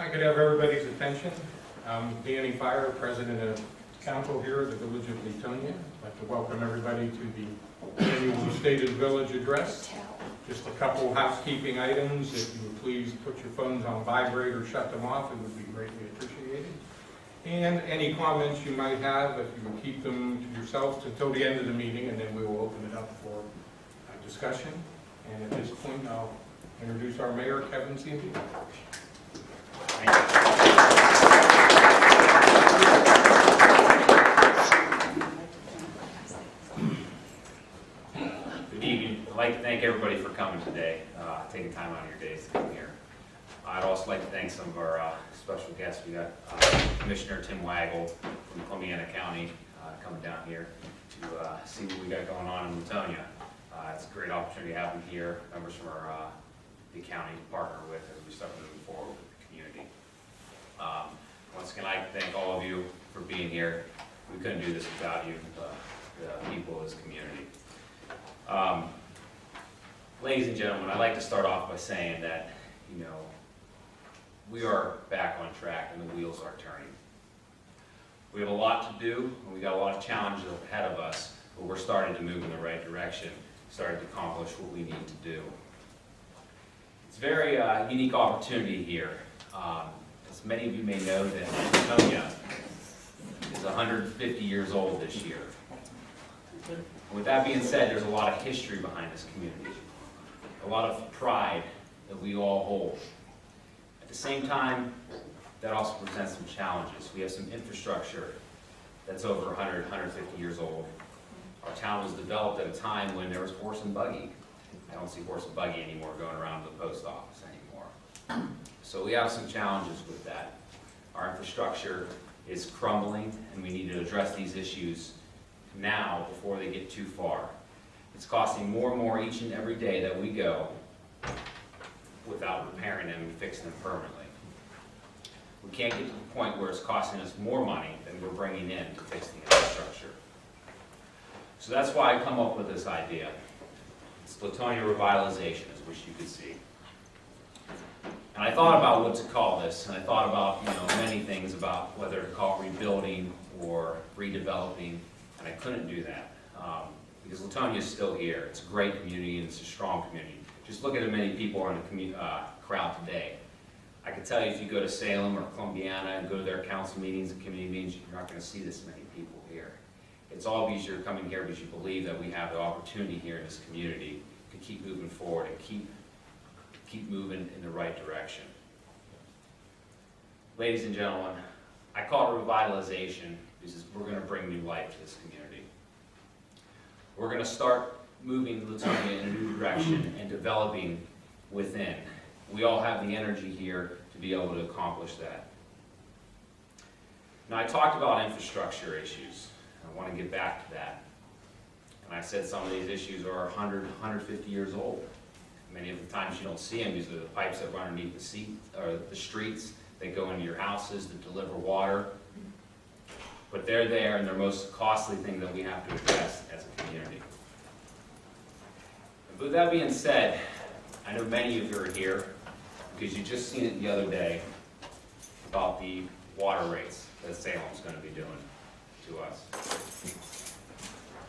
I could have everybody's attention. I'm Danny Fire, President of Council here at the Village of Leetonia. I'd like to welcome everybody to the annual State of the Village address. Just a couple housekeeping items. If you would please put your phones on vibrate or shut them off, it would be greatly appreciated. And any comments you might have, if you would keep them to yourselves until the end of the meeting, and then we will open it up for discussion. And at this point, I'll introduce our mayor, Kevin Siembida. Good evening. I'd like to thank everybody for coming today, taking time out of your days to come here. I'd also like to thank some of our special guests. We got Commissioner Tim Waggle from Columbiana County coming down here to see what we got going on in Leetonia. It's a great opportunity to have him here, members from our the county to partner with as we start moving forward with the community. Once again, I'd like to thank all of you for being here. We couldn't do this without you, the people of this community. Ladies and gentlemen, I'd like to start off by saying that, you know, we are back on track and the wheels are turning. We have a lot to do and we got a lot of challenges ahead of us, but we're starting to move in the right direction, starting to accomplish what we need to do. It's a very unique opportunity here. As many of you may know, that Leetonia is 150 years old this year. With that being said, there's a lot of history behind this community, a lot of pride that we all hold. At the same time, that also presents some challenges. We have some infrastructure that's over 100, 150 years old. Our town was developed at a time when there was horse and buggy. I don't see horse and buggy anymore going around the post office anymore. So we have some challenges with that. Our infrastructure is crumbling and we need to address these issues now before they get too far. It's costing more and more each and every day that we go without repairing them and fixing them permanently. We can't get to the point where it's costing us more money than we're bringing in to fix the infrastructure. So that's why I come up with this idea. It's Leetonia revitalization, as which you could see. And I thought about what to call this, and I thought about, you know, many things about whether to call it rebuilding or redeveloping, and I couldn't do that. Because Leetonia is still here. It's a great community and it's a strong community. Just look at how many people are in the crowd today. I can tell you if you go to Salem or Columbiana and go to their council meetings and community meetings, you're not going to see this many people here. It's all because you're coming here because you believe that we have the opportunity here in this community to keep moving forward and keep moving in the right direction. Ladies and gentlemen, I call it revitalization because we're going to bring new life to this community. We're going to start moving Leetonia in a new direction and developing within. We all have the energy here to be able to accomplish that. Now, I talked about infrastructure issues. I want to get back to that. And I said some of these issues are 100, 150 years old. Many of the times you don't see them because they're the pipes that run underneath the streets. They go into your houses to deliver water. But they're there and they're the most costly thing that we have to address as a community. But with that being said, I know many of you are here because you just seen it the other day about the water rates that Salem's going to be doing to us.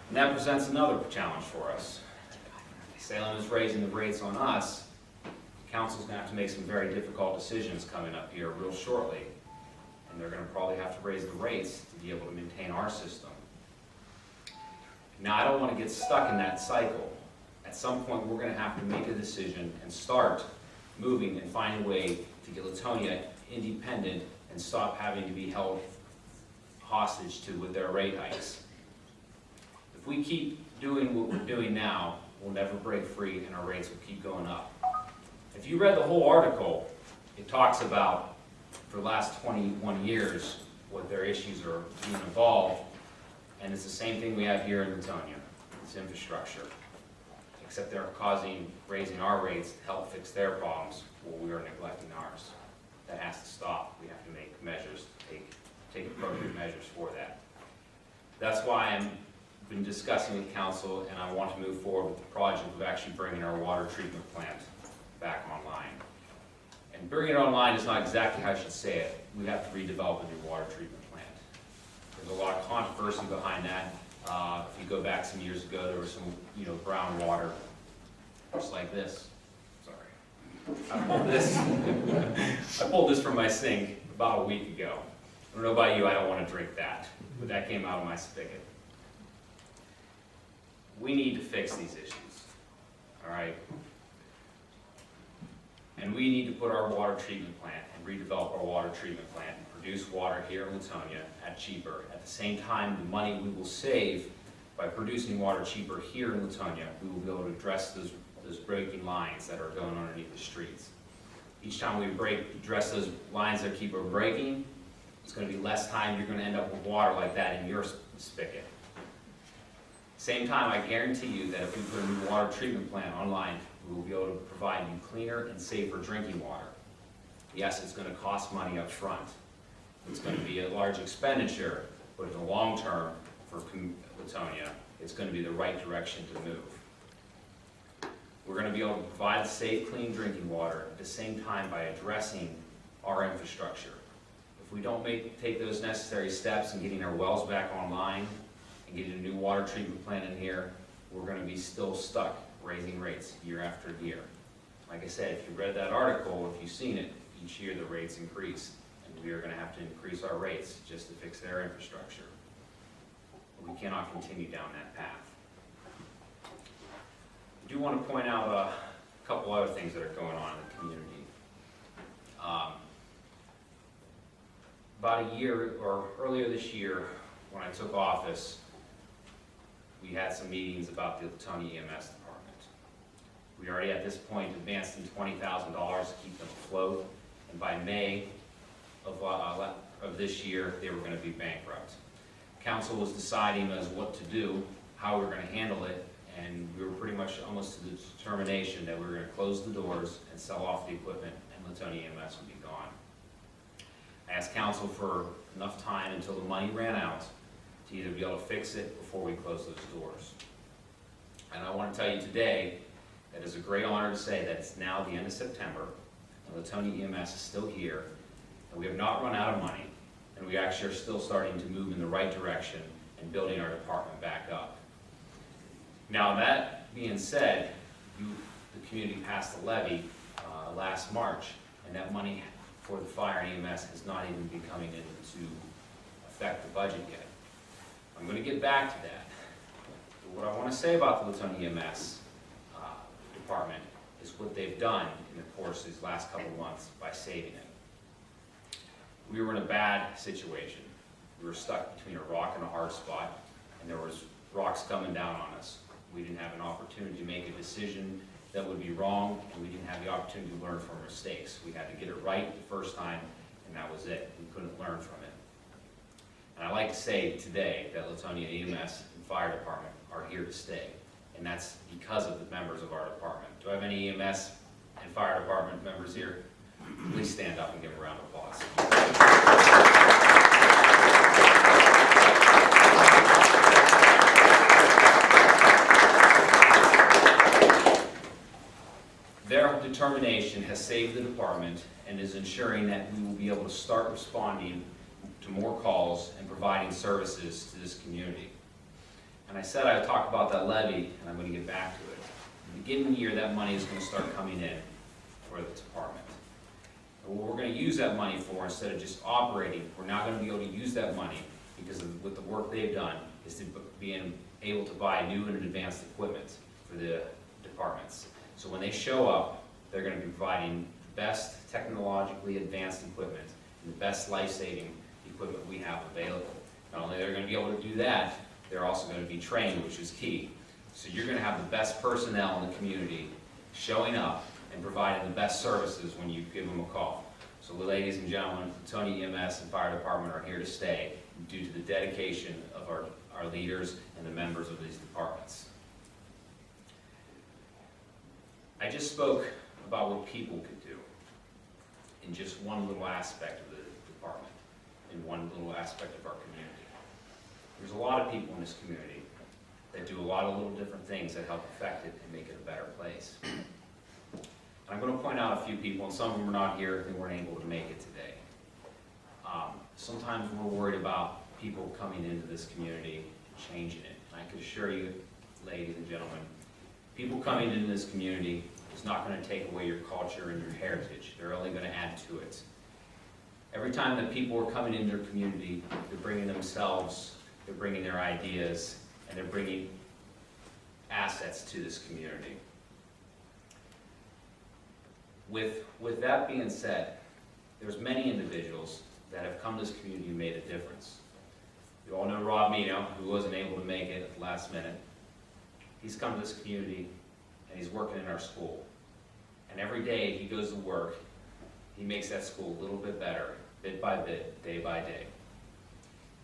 And that presents another challenge for us. Salem is raising the rates on us. The council's going to have to make some very difficult decisions coming up here real shortly. And they're going to probably have to raise the rates to be able to maintain our system. Now, I don't want to get stuck in that cycle. At some point, we're going to have to make a decision and start moving and find a way to get Leetonia independent and stop having to be held hostage to with their rate hikes. If we keep doing what we're doing now, we'll never break free and our rates will keep going up. If you read the whole article, it talks about, for the last 21 years, what their issues are being involved, and it's the same thing we have here in Leetonia. It's infrastructure. Except they're raising our rates to help fix their problems while we are neglecting ours. That has to stop. We have to make measures, take appropriate measures for that. That's why I've been discussing with council and I want to move forward with the project of actually bringing our water treatment plant back online. And bringing it online is not exactly how I should say it. We have to redevelop a new water treatment plant. There's a lot of controversy behind that. If you go back some years ago, there was some, brown water, just like this. Sorry. I pulled this from my sink about a week ago. I don't know about you, I don't want to drink that, but that came out of my spigot. We need to fix these issues, all right? And we need to put our water treatment plant and redevelop our water treatment plant and produce water here in Leetonia at cheaper. At the same time, the money we will save by producing water cheaper here in Leetonia, we will be able to address those breaking lines that are going underneath the streets. Each time we address those lines that keep on breaking, it's going to be less time you're going to end up with water like that in your spigot. Same time, I guarantee you that if we put a new water treatment plant online, we will be able to provide you cleaner and safer drinking water. Yes, it's going to cost money up front. It's going to be a large expenditure, but in the long term, for Leetonia, it's going to be the right direction to move. We're going to be able to provide safe, clean drinking water at the same time by addressing our infrastructure. If we don't take those necessary steps in getting our wells back online and getting a new water treatment plant in here, we're going to be still stuck raising rates year after year. Like I said, if you read that article, if you've seen it, each year the rates increase, and we are going to have to increase our rates just to fix their infrastructure. We cannot continue down that path. I do want to point out a couple other things that are going on in the community. About a year, or earlier this year, when I took office, we had some meetings about the Leetonia EMS department. We already at this point advanced in $20,000 to keep them afloat, and by May of this year, they were going to be bankrupt. Council was deciding as what to do, how we were going to handle it, and we were pretty much almost to the determination that we were going to close the doors and sell off the equipment, and Leetonia EMS would be gone. I asked council for enough time until the money ran out to either be able to fix it before we close those doors. And I want to tell you today that it's a great honor to say that it's now the end of September, and Leetonia EMS is still here, and we have not run out of money, and we actually are still starting to move in the right direction and building our department back up. Now that being said, the community passed a levy last March, and that money for the fire and EMS has not even been coming in to affect the budget yet. I'm going to get back to that. But what I want to say about the Leetonia EMS department is what they've done in the course of these last couple of months by saving it. We were in a bad situation. We were stuck between a rock and a hard spot, and there was rocks coming down on us. We didn't have an opportunity to make a decision that would be wrong, and we didn't have the opportunity to learn from our mistakes. We had to get it right the first time, and that was it. We couldn't learn from it. And I like to say today that Leetonia EMS and Fire Department are here to stay, and that's because of the members of our department. Do I have any EMS and Fire Department members here? Please stand up and give a round of applause. Their determination has saved the department and is ensuring that we will be able to start responding to more calls and providing services to this community. And I said I would talk about that levy, and I'm going to get back to it. At the beginning of the year, that money is going to start coming in for the department. And what we're going to use that money for, instead of just operating, we're now going to be able to use that money because of with the work they've done, is to be able to buy new and advanced equipment for the departments. So when they show up, they're going to be providing the best technologically advanced equipment and the best life-saving equipment we have available. Not only are they going to be able to do that, they're also going to be trained, which is key. So you're going to have the best personnel in the community showing up and providing the best services when you give them a call. So ladies and gentlemen, Leetonia EMS and Fire Department are here to stay due to the dedication of our leaders and the members of these departments. I just spoke about what people could do in just one little aspect of the department, in one little aspect of our community. There's a lot of people in this community that do a lot of little different things that help affect it and make it a better place. I'm going to point out a few people, and some of them are not here, they weren't able to make it today. Sometimes we're worried about people coming into this community and changing it. And I can assure you, ladies and gentlemen, people coming into this community is not going to take away your culture and your heritage. They're only going to add to it. Every time that people are coming into their community, they're bringing themselves, they're bringing their ideas, and they're bringing assets to this community. With that being said, there's many individuals that have come to this community and made a difference. You all know Rob Mino, who wasn't able to make it at the last minute. He's come to this community and he's working in our school. And every day he goes to work, he makes that school a little bit better, bit by bit, day by day.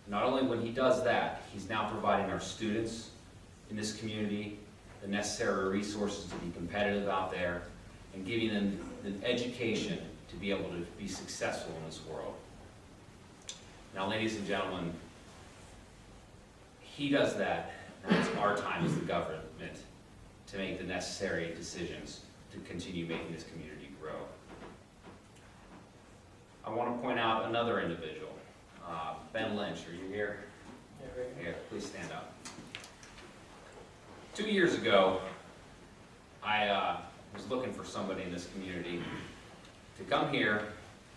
Not only when he does that, he's now providing our students in this community the necessary resources to be competitive out there and giving them the education to be able to be successful in this world. Now, ladies and gentlemen, he does that. Now it's our time as the government to make the necessary decisions to continue making this community grow. I want to point out another individual, Ben Lynch. Are you here? Yeah, right. Here, please stand up. 2 years ago, I was looking for somebody in this community to come here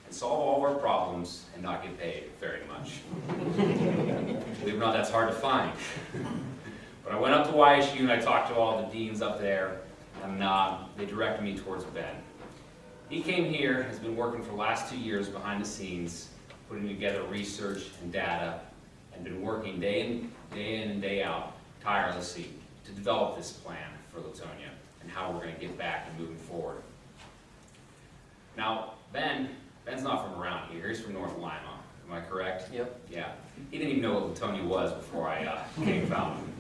and solve all of our problems and not get paid very much. Believe it or not, that's hard to find. But I went up to YSU and I talked to all the deans up there, and they directed me towards Ben. He came here, has been working for the last 2 years behind the scenes, putting together research and data, and been working day in and day out, tirelessly, to develop this plan for Leetonia and how we're going to get back and moving forward. Now, Ben's not from around here. He's from North Lima. Am I correct? Yep. Yeah. He didn't even know what Leetonia was before I came and found him.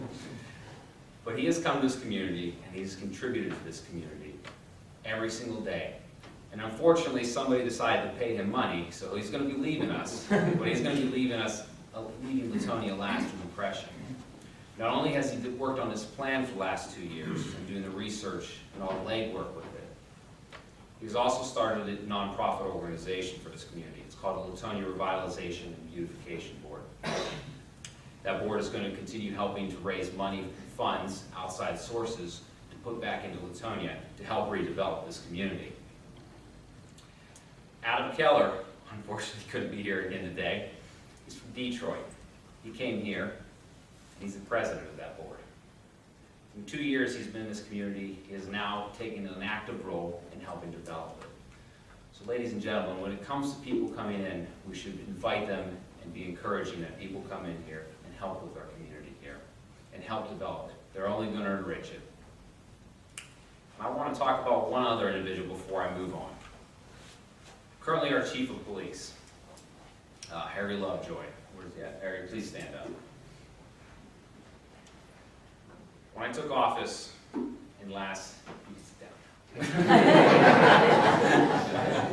But he has come to this community, and he's contributed to this community every single day. And unfortunately, somebody decided to pay him money, so he's going to be leaving us. But he's going to be leaving Leetonia a lasting impression. Not only has he worked on this plan for the last 2 years and doing the research and all the legwork with it, he's also started a nonprofit organization for this community. It's called the Leetonia Revitalization and Beautification Board. That board is going to continue helping to raise money, funds, outside sources to put back into Leetonia to help redevelop this community. Adam Keller, unfortunately, couldn't be here again today. He's from Detroit. He came here, and he's the president of that board. In 2 years he's been in this community, he has now taken an active role in helping develop it. So ladies and gentlemen, when it comes to people coming in, we should invite them and be encouraging that people come in here and help with our community here and help develop it. They're only going to enrich it. And I want to talk about one other individual before I move on. Currently our Chief of Police, Harry Lovejoy. Where's he at? Harry, please stand up. When I took office in last, you can sit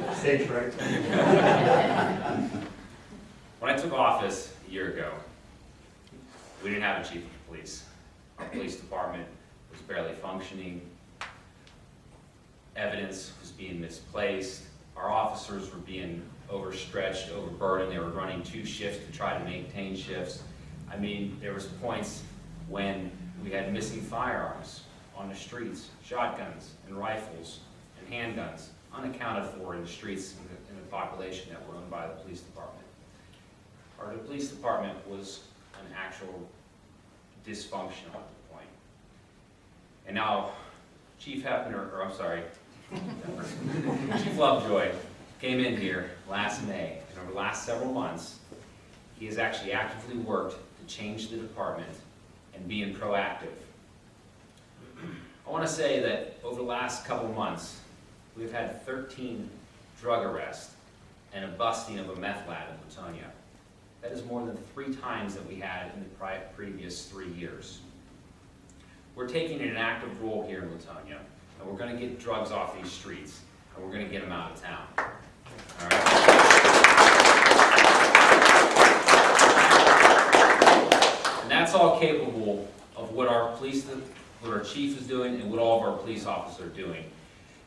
down. Stage right. When I took office a year ago, we didn't have a chief of police. Our police department was barely functioning. Evidence was being misplaced. Our officers were being overstretched, overburdened. They were running 2 shifts to try to maintain shifts. I mean, there was points when we had missing firearms on the streets, shotguns and rifles and handguns, unaccounted for in the streets in the population that were owned by the police department. Our police department was an actual dysfunctional at the point. And now, Chief Lovejoy came in here last May, and over the last several months, he has actually actively worked to change the department and being proactive. I want to say that over the last couple months, we've had 13 drug arrests and a busting of a meth lab in Leetonia. That is more than 3 times that we had in the previous 3 years. We're taking an active role here in Leetonia, and we're going to get drugs off these streets, and we're going to get them out of town. All right? And that's all capable of what our chief is doing and what all of our police officers are doing.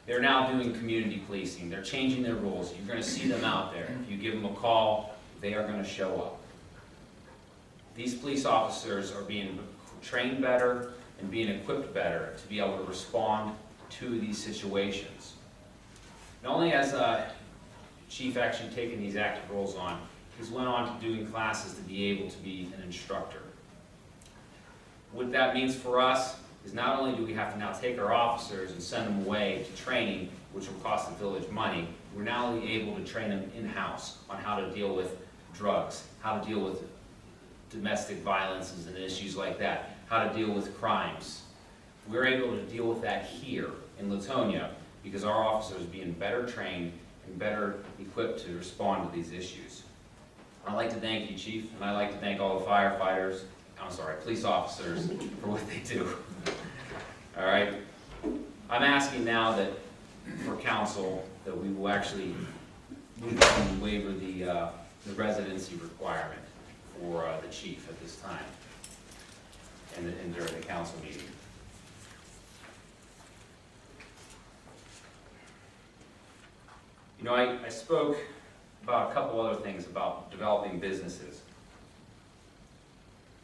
They're now doing community policing. They're changing their rules. You're going to see them out there. If you give them a call, they are going to show up. These police officers are being trained better and being equipped better to be able to respond to these situations. Not only has Chief actually taken these active roles on, he's went on to doing classes to be able to be an instructor. What that means for us is not only do we have to now take our officers and send them away to training, which will cost the village money, we're now able to train them in-house on how to deal with drugs, how to deal with domestic violences and issues like that, how to deal with crimes. We're able to deal with that here in Leetonia because our officers are being better trained and better equipped to respond to these issues. I'd like to thank you, Chief, and I'd like to thank all the firefighters, police officers for what they do. All right. I'm asking now that for council that we will actually move to waiver the residency requirement for the chief at this time and during the council meeting. You know, I spoke about a couple other things about developing businesses.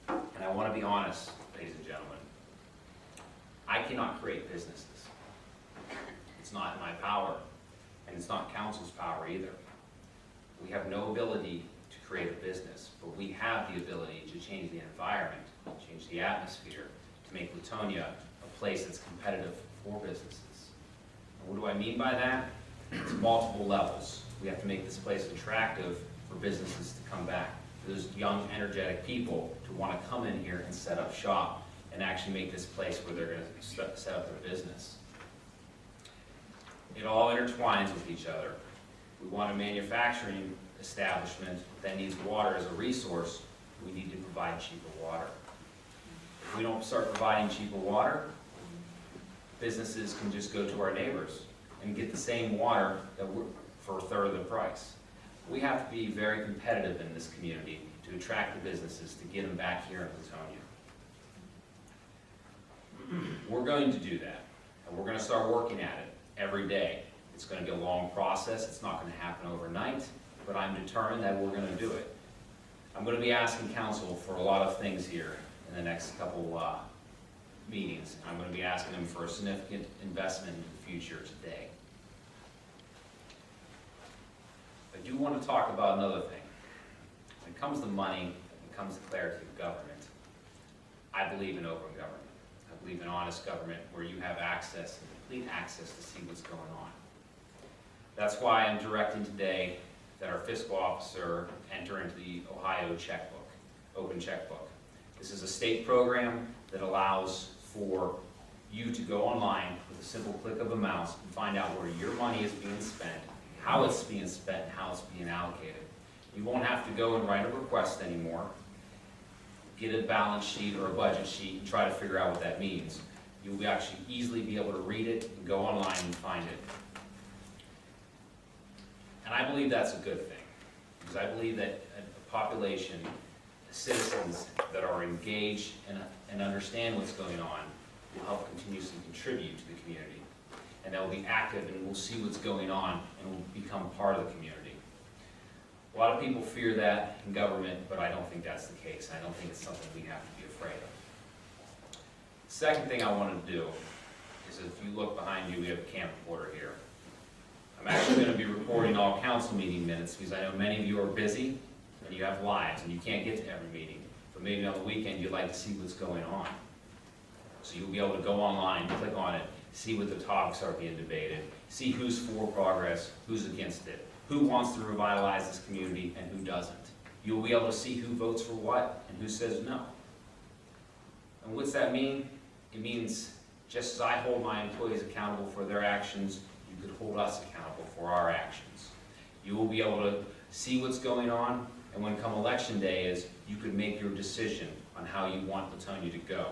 And I want to be honest, ladies and gentlemen. I cannot create businesses. It's not in my power, and it's not council's power either. We have no ability to create a business, but we have the ability to change the environment, change the atmosphere, to make Leetonia a place that's competitive for businesses. And what do I mean by that? It's multiple levels. We have to make this place attractive for businesses to come back, for those young, energetic people to want to come in here and set up shop and actually make this place where they're going to set up their business. It all intertwines with each other. We want a manufacturing establishment that needs water as a resource. We need to provide cheaper water. If we don't start providing cheaper water, businesses can just go to our neighbors and get the same water for a third of the price. We have to be very competitive in this community to attract the businesses, to get them back here in Leetonia. We're going to do that, and we're going to start working at it every day. It's going to be a long process. It's not going to happen overnight, but I'm determined that we're going to do it. I'm going to be asking council for a lot of things here in the next couple meetings. I'm going to be asking them for a significant investment in the future today. I do want to talk about another thing. When it comes to money, when it comes to clarity of government, I believe in open government. I believe in honest government where you have access, complete access to see what's going on. That's why I'm directing today that our fiscal officer enter into the Ohio checkbook, open checkbook. This is a state program that allows for you to go online with a simple click of a mouse and find out where your money is being spent, how it's being spent, and how it's being allocated. You won't have to go and write a request anymore, get a balance sheet or a budget sheet and try to figure out what that means. You'll actually easily be able to read it and go online and find it. And I believe that's a good thing, because I believe that a population, citizens that are engaged and understand what's going on will help continuously contribute to the community. And they'll be active and will see what's going on and will become part of the community. A lot of people fear that in government, but I don't think that's the case. I don't think it's something we have to be afraid of. Second thing I want to do is, if you look behind you, we have a camp reporter here. I'm actually going to be recording all council meeting minutes because I know many of you are busy and you have lives and you can't get to every meeting. But maybe on the weekend you'd like to see what's going on. So you'll be able to go online, click on it, see what the topics are being debated, see who's for progress, who's against it, who wants to revitalize this community and who doesn't. You'll be able to see who votes for what and who says no. And what's that mean? It means just as I hold my employees accountable for their actions, you could hold us accountable for our actions. You will be able to see what's going on, and when come election day is, you could make your decision on how you want Leetonia to go.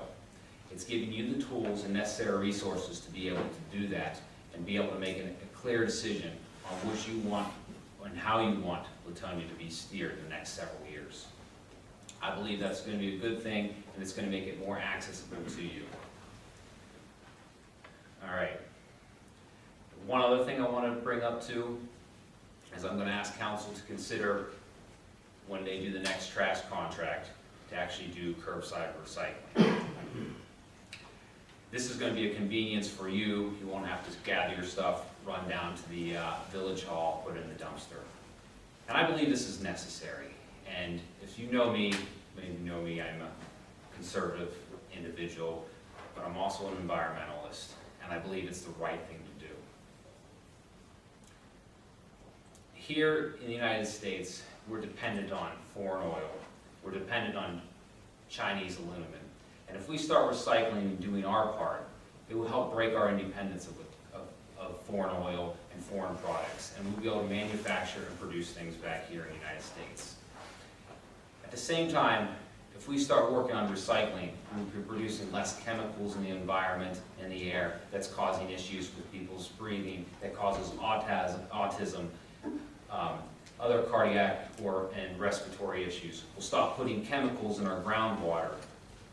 It's giving you the tools and necessary resources to be able to do that and be able to make a clear decision on what you want and how you want Leetonia to be steered in the next several years. I believe that's going to be a good thing, and it's going to make it more accessible to you. All right. One other thing I want to bring up too is I'm going to ask council to consider when they do the next trash contract to actually do curbside recycling. This is going to be a convenience for you. You won't have to gather your stuff, run down to the village hall, put it in the dumpster. And I believe this is necessary. And if you know me, maybe you know me, I'm a conservative individual, but I'm also an environmentalist, and I believe it's the right thing to do. Here in the United States, we're dependent on foreign oil. We're dependent on Chinese aluminum. And if we start recycling and doing our part, it will help break our independence of foreign oil and foreign products. And we'll be able to manufacture and produce things back here in the United States. At the same time, if we start working on recycling, we'll be producing less chemicals in the environment and the air that's causing issues with people's breathing, that causes autism, other cardiac and respiratory issues. We'll stop putting chemicals in our groundwater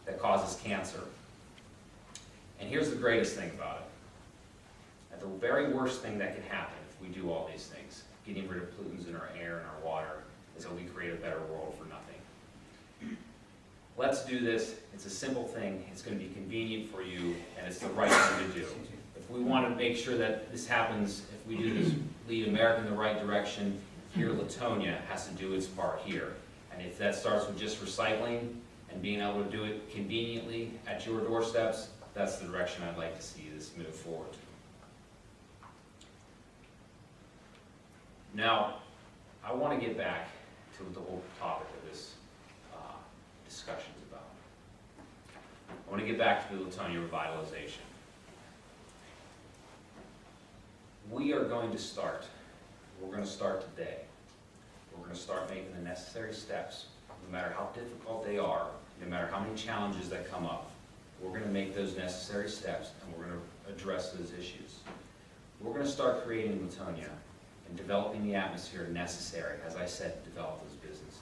that causes cancer. And here's the greatest thing about it. That the very worst thing that can happen if we do all these things, getting rid of pollutants in our air and our water, is that we create a better world for nothing. Let's do this. It's a simple thing. It's going to be convenient for you, and it's the right thing to do. If we want to make sure that this happens, if we do this, lead America in the right direction, here Leetonia has to do its part here. And if that starts with just recycling and being able to do it conveniently at your doorsteps, that's the direction I'd like to see this move forward. Now, I want to get back to the whole topic of this discussion is about. I want to get back to the Leetonia revitalization. We are going to start. We're going to start today. We're going to start making the necessary steps, no matter how difficult they are, no matter how many challenges that come up. We're going to make those necessary steps, and we're going to address those issues. We're going to start creating Leetonia and developing the atmosphere necessary, as I said, to develop those businesses.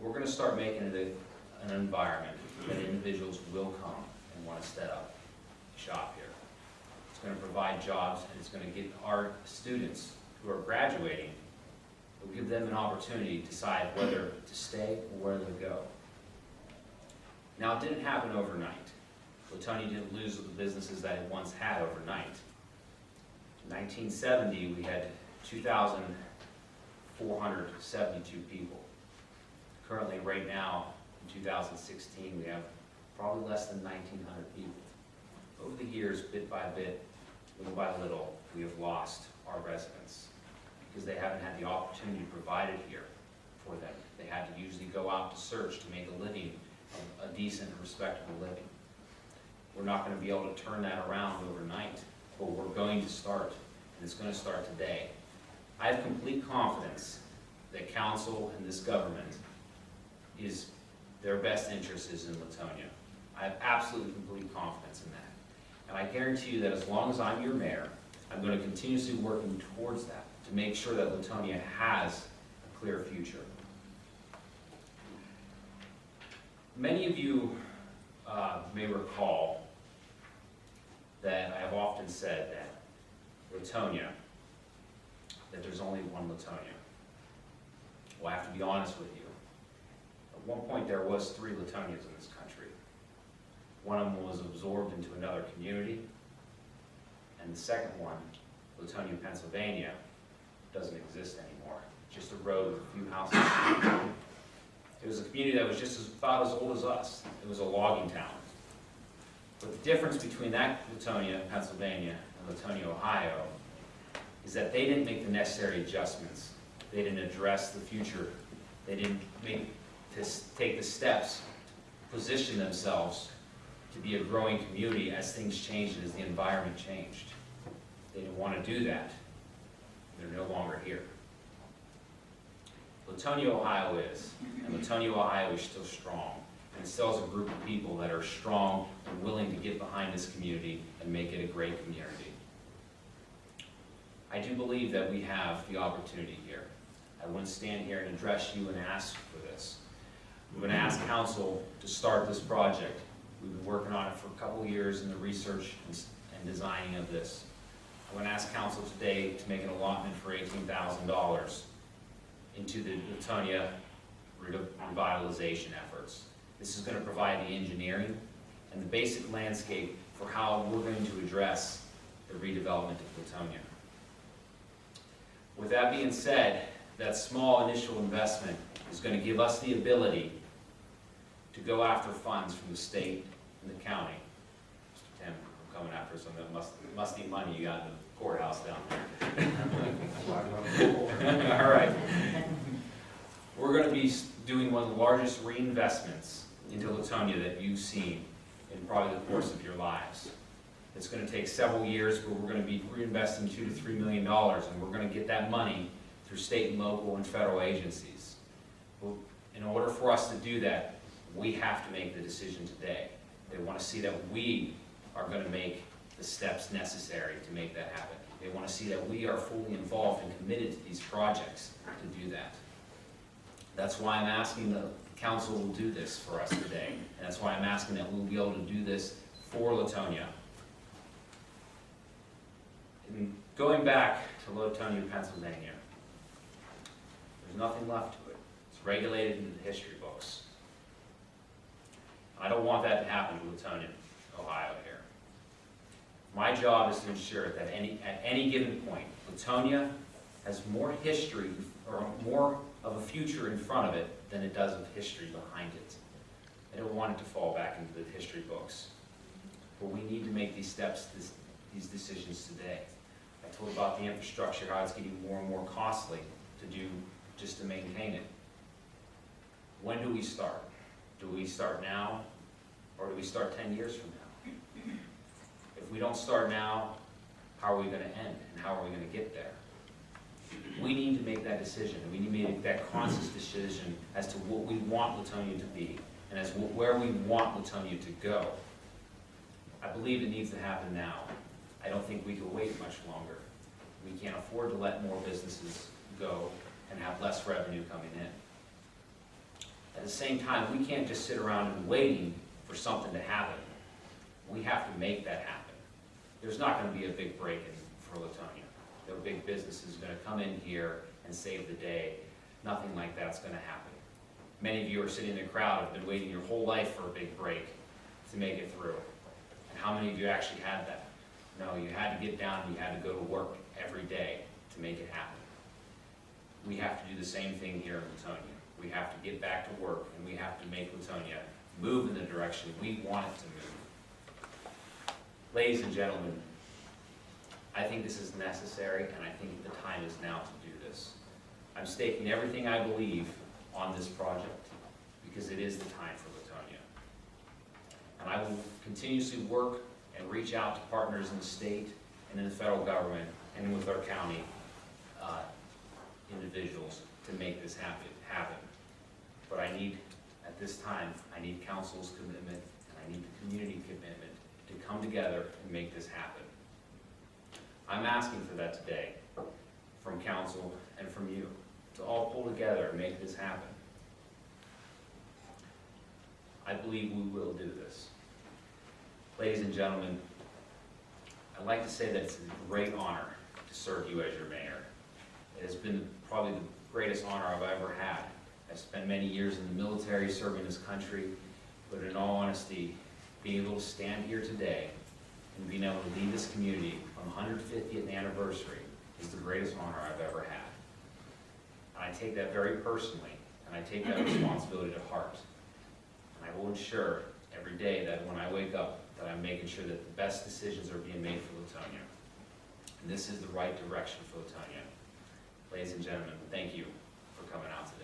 We're going to start making it an environment that individuals will come and want to set up shop here. It's going to provide jobs, and it's going to give our students who are graduating, it will give them an opportunity to decide whether to stay or where to go. Now, it didn't happen overnight. Leetonia didn't lose the businesses that it once had overnight. In 1970, we had 2,472 people. Currently, right now, in 2016, we have probably less than 1,900 people. Over the years, bit by bit, little by little, we have lost our residents because they haven't had the opportunity provided here for them. They had to usually go out to search to make a living, a decent, respectable living. We're not going to be able to turn that around overnight, but we're going to start, and it's going to start today. I have complete confidence that council and this government is their best interest is in Leetonia. I have absolutely complete confidence in that. And I guarantee you that as long as I'm your mayor, I'm going to continuously working towards that to make sure that Leetonia has a clear future. Many of you may recall that I have often said that Leetonia, that there's only one Leetonia. Well, I have to be honest with you. At one point there was 3 Leetonias in this country. One of them was absorbed into another community, and the second one, Leetonia, Pennsylvania, doesn't exist anymore. Just a road with a few houses. It was a community that was just about as old as us. It was a logging town. But the difference between that Leetonia, Pennsylvania, and Leetonia, Ohio, is that they didn't make the necessary adjustments. They didn't address the future. They didn't take the steps to position themselves to be a growing community as things changed and as the environment changed. They didn't want to do that. They're no longer here. Leetonia, Ohio is, and Leetonia, Ohio is still strong, and it still has a group of people that are strong and willing to get behind this community and make it a great community. I do believe that we have the opportunity here. I wouldn't stand here and address you and ask for this. I'm going to ask council to start this project. We've been working on it for a couple of years in the research and designing of this. I'm going to ask council today to make an allotment for $18,000 into the Leetonia revitalization efforts. This is going to provide the engineering and the basic landscape for how we're going to address the redevelopment of Leetonia. With that being said, that small initial investment is going to give us the ability to go after funds from the state and the county. Mr. Tim, I'm coming after some of that musty money you got in the courthouse down there. All right. We're going to be doing one of the largest reinvestments into Leetonia that you've seen in probably the course of your lives. It's going to take several years, but we're going to be reinvesting $2 to $3 million, and we're going to get that money through state and local and federal agencies. Well, in order for us to do that, we have to make the decision today. They want to see that we are going to make the steps necessary to make that happen. They want to see that we are fully involved and committed to these projects to do that. That's why I'm asking the council will do this for us today, and that's why I'm asking that we'll be able to do this for Leetonia. And going back to Leetonia, Pennsylvania, there's nothing left to it. It's regulated in the history books. I don't want that to happen to Leetonia, Ohio here. My job is to ensure that at any given point, Leetonia has more history or more of a future in front of it than it does of history behind it. I don't want it to fall back into the history books. But we need to make these steps, these decisions today. I told about the infrastructure, how it's getting more and more costly to do just to maintain it. When do we start? Do we start now, or do we start 10 years from now? If we don't start now, how are we going to end, and how are we going to get there? We need to make that decision, and we need to make that conscious decision as to what we want Leetonia to be, and as where we want Leetonia to go. I believe it needs to happen now. I don't think we can wait much longer. We can't afford to let more businesses go and have less revenue coming in. At the same time, we can't just sit around and waiting for something to happen. We have to make that happen. There's not going to be a big break-in for Leetonia. No big business is going to come in here and save the day. Nothing like that's going to happen. Many of you are sitting in the crowd have been waiting your whole life for a big break to make it through. And how many of you actually had that? No, you had to get down and you had to go to work every day to make it happen. We have to do the same thing here in Leetonia. We have to get back to work, and we have to make Leetonia move in the direction we want it to move. Ladies and gentlemen, I think this is necessary, and I think the time is now to do this. I'm staking everything I believe on this project because it is the time for Leetonia. And I will continuously work and reach out to partners in the state and in the federal government and with our county individuals to make this happen. But I need, at this time, I need council's commitment and I need the community commitment to come together and make this happen. I'm asking for that today from council and from you to all pull together and make this happen. I believe we will do this. Ladies and gentlemen, I'd like to say that it's a great honor to serve you as your mayor. It has been probably the greatest honor I've ever had. I've spent many years in the military serving this country, but in all honesty, being able to stand here today and being able to lead this community on the 150th anniversary is the greatest honor I've ever had. And I take that very personally, and I take that responsibility to heart. And I will ensure every day that when I wake up, that I'm making sure that the best decisions are being made for Leetonia. And this is the right direction for Leetonia. Ladies and gentlemen, thank you for coming out today.